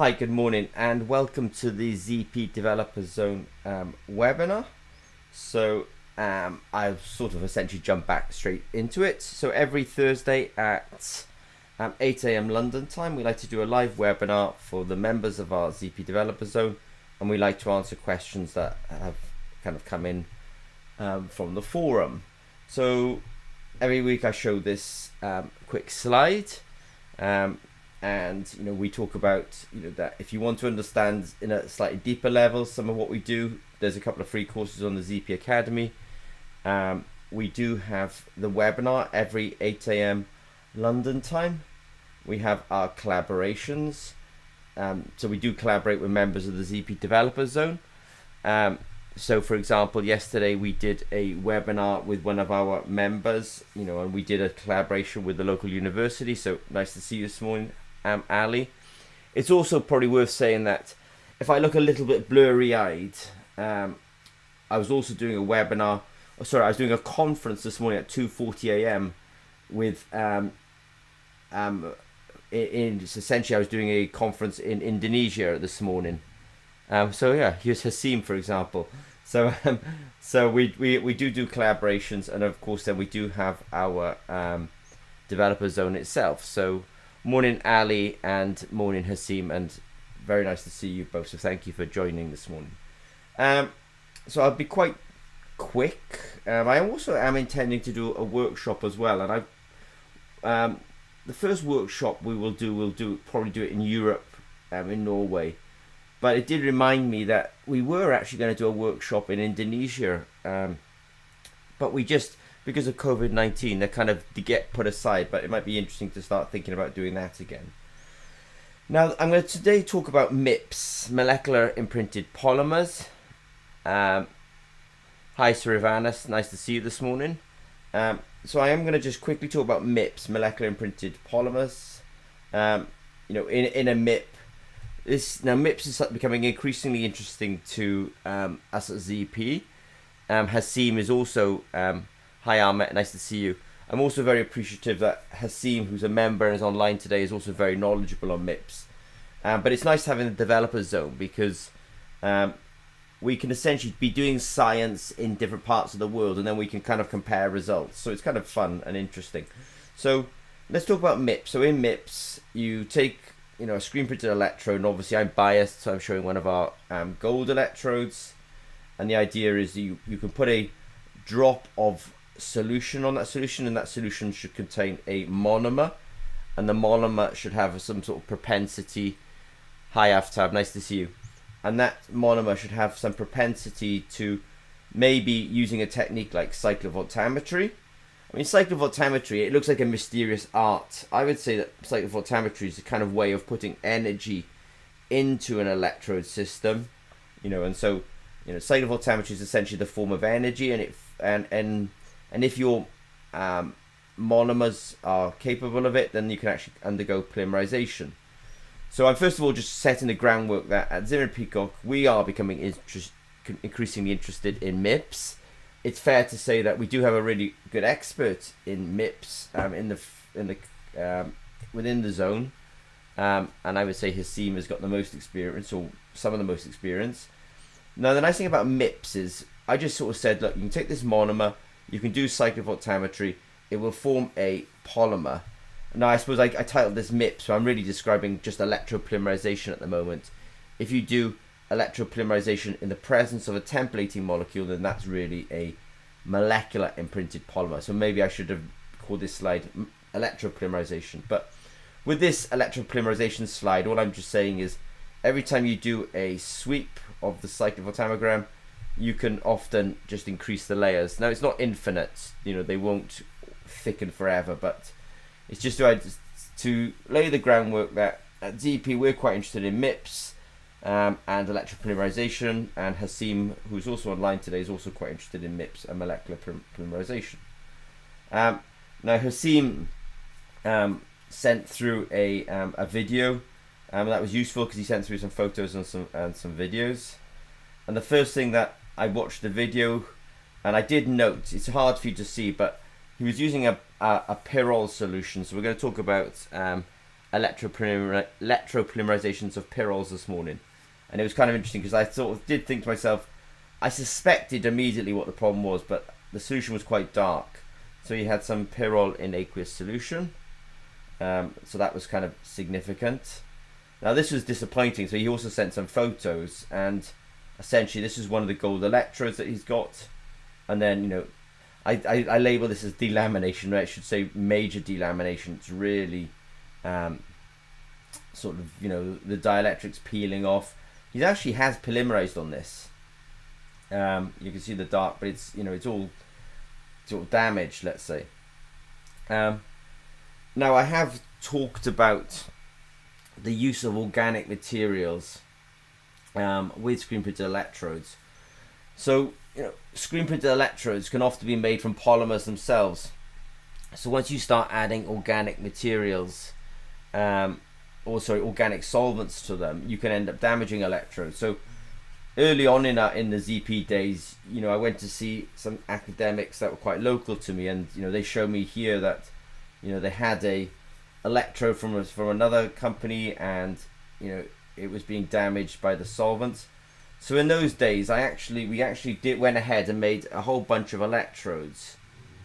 Hi, good morning, and welcome to the ZP Developer Zone webinar. I've sort of essentially jumped back straight into it. So every Thursday at 8 a.m. London time, we like to do a live webinar for the members of our ZP Developer Zone, and we like to answer questions that have kind of come in from the forum. So every week I show this quick slide. And we talk about that if you want to understand in a slightly deeper level some of what we do, there's a couple of free courses on the ZP Academy. We do have the webinar every 8 a.m. London time. We have our collaborations, so we do collaborate with members of the ZP Developer Zone. So for example, yesterday we did a webinar with one of our members, and we did a collaboration with the local university. So nice to see you this morning, Ali. It's also probably worth saying that if I look a little bit blurry-eyed, I was also doing a webinar. I was doing a conference this morning at 2:40 a.m. with essentially I was doing a conference in Indonesia this morning. So yeah, here's Hasim, for example. So we do collaborations, and of course then we do have our developer zone itself. So morning Ali and morning Hasim, and very nice to see you both. So thank you for joining this morning. So I'll be quite quick. I also am intending to do a workshop as well, and the first workshop we'll probably do it in Europe, in Norway. But it did remind me that we were actually going to do a workshop in Indonesia, but we just, because of COVID-19, they kind of get put aside. But it might be interesting to start thinking about doing that again. Now, I'm going to today talk about MIPS, molecular imprinted polymers. Hi, Srivanas, nice to see you this morning. So I am going to just quickly talk about MIPS, molecular imprinted polymers. In a MIP. MIPS is becoming increasingly interesting to us at ZP. Hasim is also, hi Ahmet, nice to see you. I'm also very appreciative that Hasim, who's a member and is online today, is also very knowledgeable on MIPS. But it's nice having the developer zone because we can essentially be doing science in different parts of the world, and then we can kind of compare results. So it's kind of fun and interesting. So let's talk about MIPS. So in MIPS, you take a screen printed electrode, and obviously I'm biased, so I'm showing one of our gold electrodes, and the idea is you can put a drop of solution on that solution, and that solution should contain a monomer, and the monomer should have some sort of propensity. Hi Aftab, nice to see you. And that monomer should have some propensity to maybe using a technique like cyclovoltammetry. I mean, cyclovoltammetry, it looks like a mysterious art. I would say that cyclovoltammetry is a kind of way of putting energy into an electrode system, and so, cyclovoltammetry is essentially the form of energy, and if your monomers are capable of it, then you can actually undergo polymerization. So I'm first of all just setting the groundwork that at Zimmer Peacock, we are becoming increasingly interested in MIPS. It's fair to say that we do have a really good expert in MIPS within the zone, and I would say Hasim has got the most experience, or some of the most experience. Now the nice thing about MIPS is I just sort of said, look, you can take this monomer, you can do cyclovoltammetry, it will form a polymer. Now I suppose I titled this MIPS, so I'm really describing just electropolymerization at the moment. If you do electropolymerization in the presence of a templating molecule, then that's really a molecular imprinted polymer. So maybe I should have called this slide electropolymerization. But with this electropolymerization slide, all I'm just saying is every time you do a sweep of the cyclovoltammogram, you can often just increase the layers. Now it's not infinite, they won't thicken forever, but it's just to lay the groundwork that at ZP we're quite interested in MIPS and electropolymerization, and Hasim, who's also online today, is also quite interested in MIPS and molecular polymerization. Now Hasim sent through a video that was useful because he sent through some photos and some videos. And the first thing that I watched the video, and I did note, it's hard for you to see, but he was using a pyrrole solution. So we're going to talk about electropolymerizations of pyrols this morning, and it was kind of interesting because I sort of did think to myself, I suspected immediately what the problem was, but the solution was quite dark. So he had some pyrrole in aqueous solution, so that was kind of significant. Now this was disappointing, so he also sent some photos, and essentially this is one of the gold electrodes that he's got, and then, you know, I label this as delamination, right? I should say major delamination. It's really sort of, you know, the dielectrics peeling off. He actually has polymerized on this. You can see the dark, but it's, you know, it's all damaged, let's say. Now I have talked about the use of organic materials with screen printed electrodes. So, you know, screen printed electrodes can often be made from polymers themselves. So once you start adding organic materials, organic solvents to them, you can end up damaging electrodes. So early on in the ZP days, you know, I went to see some academics that were quite local to me, and, you know, they showed me here that, you know, they had a electrode from another company, and, you know, it was being damaged by the solvents. So in those days, we actually went ahead and made a whole bunch of electrodes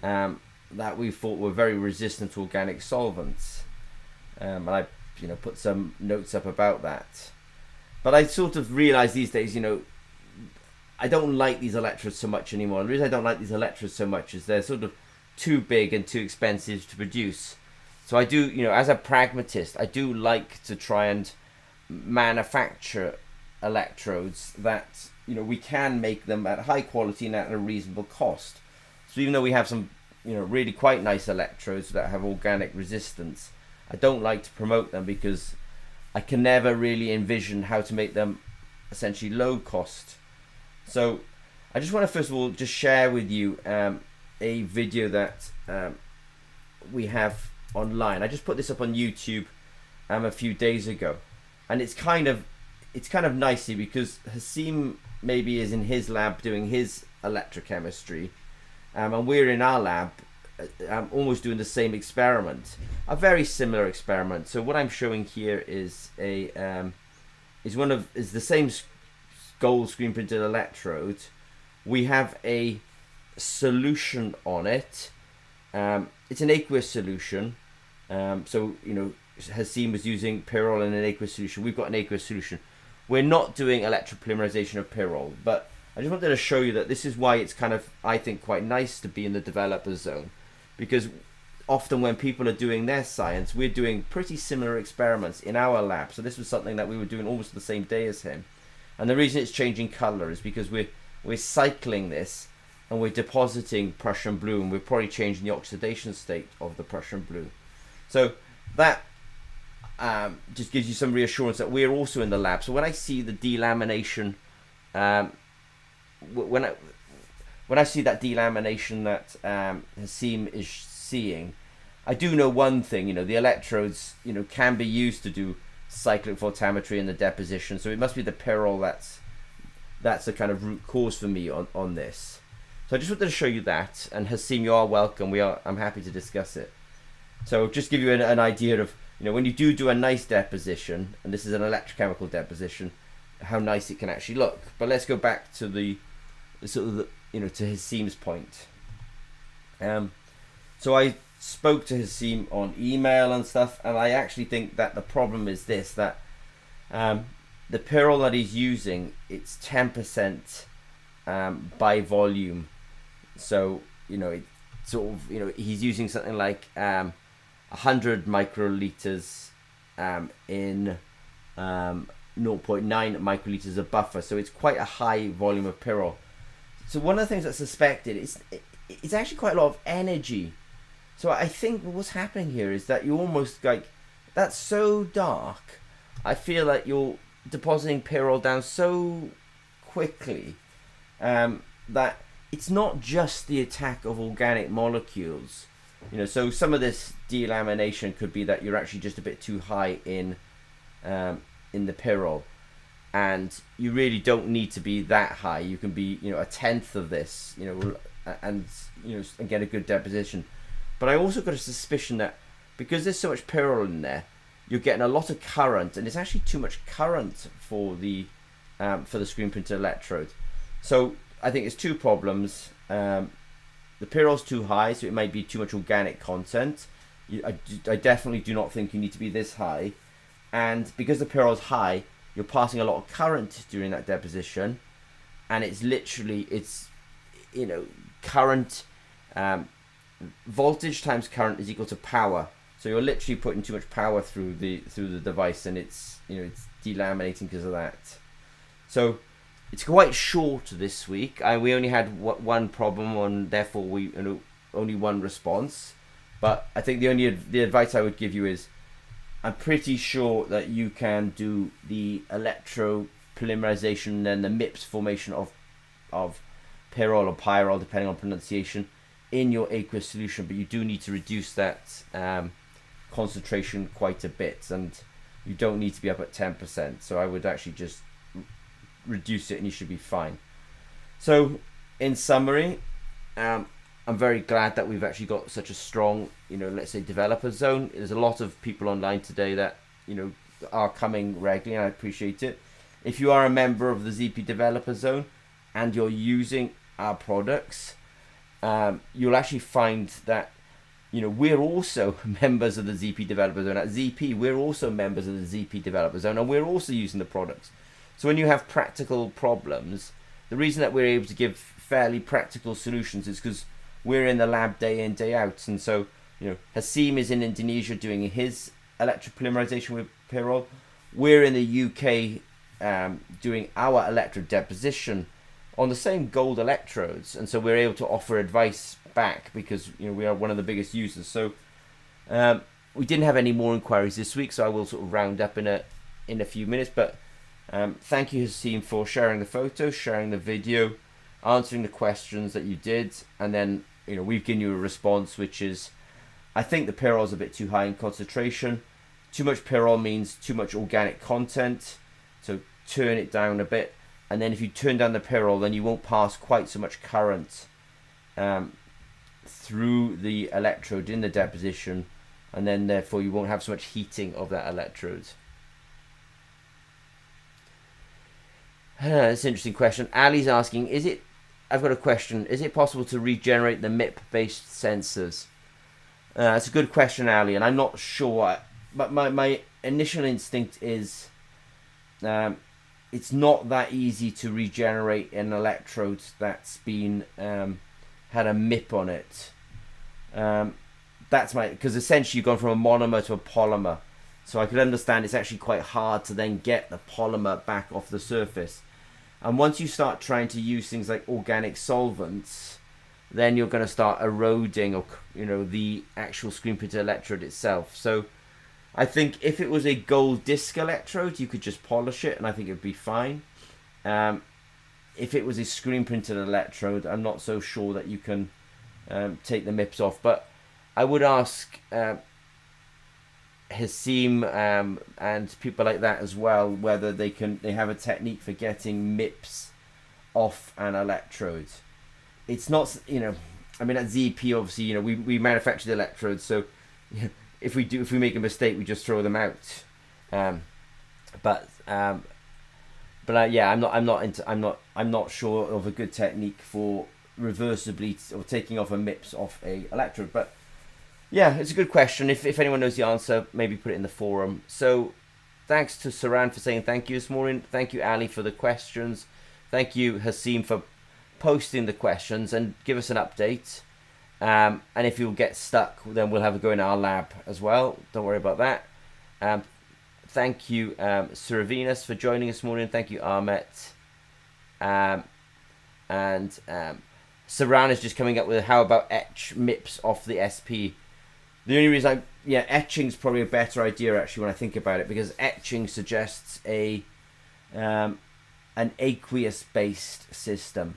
that we thought were very resistant to organic solvents, and I, you know, put some notes up about that. But I sort of realized these days, you know, I don't like these electrodes so much anymore. The reason I don't like these electrodes so much is they're sort of too big and too expensive to produce. So I do, you know, as a pragmatist, I do like to try and manufacture electrodes that, you know, we can make them at high quality and at a reasonable cost. So even though we have some, you know, really quite nice electrodes that have organic resistance, I don't like to promote them because I can never really envision how to make them essentially low cost. So I just want to first of all just share with you a video that we have online. I just put this up on YouTube a few days ago, and it's kind of nicey because Hasim maybe is in his lab doing his electrochemistry, and we're in our lab almost doing the same experiment, a very similar experiment. So what I'm showing here is the same gold screen printed electrode. We have a solution on it. It's an aqueous solution. So, you know, Hasim was using pyrrole in an aqueous solution. We've got an aqueous solution. We're not doing electropolymerization of pyrrole, but I just wanted to show you that this is why it's kind of, I think, quite nice to be in the developer zone, because often when people are doing their science, we're doing pretty similar experiments in our lab. So this was something that we were doing almost the same day as him. And the reason it's changing color is because we're cycling this and we're depositing Prussian blue, and we're probably changing the oxidation state of the Prussian blue. So that just gives you some reassurance that we're also in the lab. So when I see the delamination, when I see that delamination that Hasim is seeing, I do know one thing, you know, the electrodes, you know, can be used to do cyclic voltammetry in the deposition. So it must be the pyrrole that's the kind of root cause for me on this. So I just wanted to show you that, and Hasim, you are welcome. I'm happy to discuss it. So just give you an idea of, you know, when you do a nice deposition, and this is an electrochemical deposition, how nice it can actually look. But let's go back to the sort of you know, to Hasim's point. So I spoke to Hasim on email and stuff, and I actually think that the problem is this, that the pyrrole that he's using, it's 10% by volume. So, you know, it sort of, you know, he's using something like 100 microliters in 0.9 microliters of buffer. So it's quite a high volume of pyrrole. So one of the things that's suspected is it's actually quite a lot of energy. So I think what's happening here is that you almost like, that's so dark, I feel like you're depositing pyrrole down so quickly that it's not just the attack of organic molecules. You know, so some of this delamination could be that you're actually just a bit too high in the pyrrole, and you really don't need to be that high. You can be, you know, a tenth of this, you know, and, you know, and get a good deposition. But I also got a suspicion that because there's so much pyrrole in there, you're getting a lot of current, and it's actually too much current for the screen printed electrode. So I think it's two problems. The P-roll's too high, so it might be too much organic content. I definitely do not think you need to be this high. And because the P-roll's high, you're passing a lot of current during that deposition. And it's literally, current, voltage times current is equal to power. So you're literally putting too much power through the device, and it's delaminating because of that. So it's quite short this week. We only had one problem, and therefore we only one response. But I think the advice I would give you is, I'm pretty sure that you can do the electropolymerization and the MIPS formation of pyrrole or pyrrole, depending on pronunciation, in your aqueous solution. But you do need to reduce that concentration quite a bit, and you don't need to be up at 10%. So I would actually just reduce it and you should be fine. So in summary, I'm very glad that we've actually got such a strong, let's say, developer zone. There's a lot of people online today that are coming regularly, and I appreciate it. If you are a member of the ZP developer zone and you're using our products, you'll actually find that we're also members of the ZP developer zone. At ZP, we're also members of the ZP developer zone, and we're also using the products. So when you have practical problems, the reason that we're able to give fairly practical solutions is because we're in the lab day in, day out. And so, Hasim is in Indonesia doing his electropolymerization with pyrrole. We're in the UK doing our electrode deposition on the same gold electrodes. And so we're able to offer advice back because, we are one of the biggest users. So we didn't have any more inquiries this week, so I will sort of round up in a few minutes. But thank you, Hasim, for sharing the photos, sharing the video, answering the questions that you did, and then we've given you a response, which is, I think the pyrrole is a bit too high in concentration. Too much pyrrole means too much organic content, so turn it down a bit. And then if you turn down the pyrrole, then you won't pass quite so much current through the electrode in the deposition, and then therefore you won't have so much heating of that electrode. That's an interesting question. Ali's asking, I've got a question. Is it possible to regenerate the MIP-based sensors? It's a good question, Ali, and I'm not sure. But my initial instinct is it's not that easy to regenerate an electrode that's been had a MIP on it. Because essentially you've gone from a monomer to a polymer. So I could understand it's actually quite hard to then get the polymer back off the surface. And once you start trying to use things like organic solvents, then you're going to start eroding, or the actual screen printed electrode itself. So I think if it was a gold disc electrode, you could just polish it, and I think it'd be fine. If it was a screen printed electrode, I'm not so sure that you can take the MIPS off. But I would ask Hasim and people like that as well, whether they have a technique for getting MIPS off an electrode. It's not, I mean, at ZP obviously, we manufacture the electrodes, so if we make a mistake, we just throw them out. But yeah, I'm not sure of a good technique for reversibly or taking off a MIPS off a electrode. But yeah, it's a good question. If anyone knows the answer, maybe put it in the forum. So thanks to Saran for saying thank you this morning. Thank you, Ali, for the questions. Thank you, Hasim, for posting the questions, and give us an update. And if you'll get stuck, then we'll have a go in our lab as well. Don't worry about that. Thank you, Suravinas, for joining us this morning. Thank you, Ahmet. And Saran is just coming up with, how about etch MIPS off the SP? The only reason etching's probably a better idea actually when I think about it, because etching suggests an aqueous based system,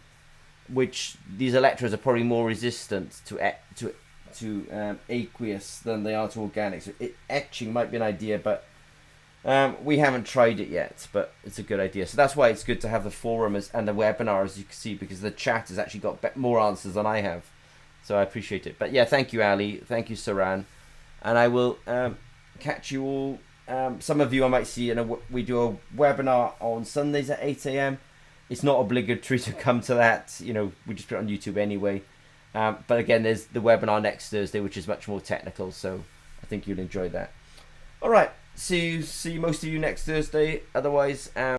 which these electrodes are probably more resistant to aqueous than they are to organic. So etching might be an idea, but we haven't tried it yet, but it's a good idea. So that's why it's good to have the forum and the webinar, as you can see, because the chat has actually got more answers than I have. So I appreciate it. But yeah, thank you, Ali. Thank you, Saran. And I will catch you all Some of you I might see, we do a webinar on Sundays at 8 a.m. It's not obligatory to come to that. We just put it on YouTube anyway. But again, there's the webinar next Thursday, which is much more technical. So I think you'll enjoy that. All right. See most of you next Thursday. Otherwise,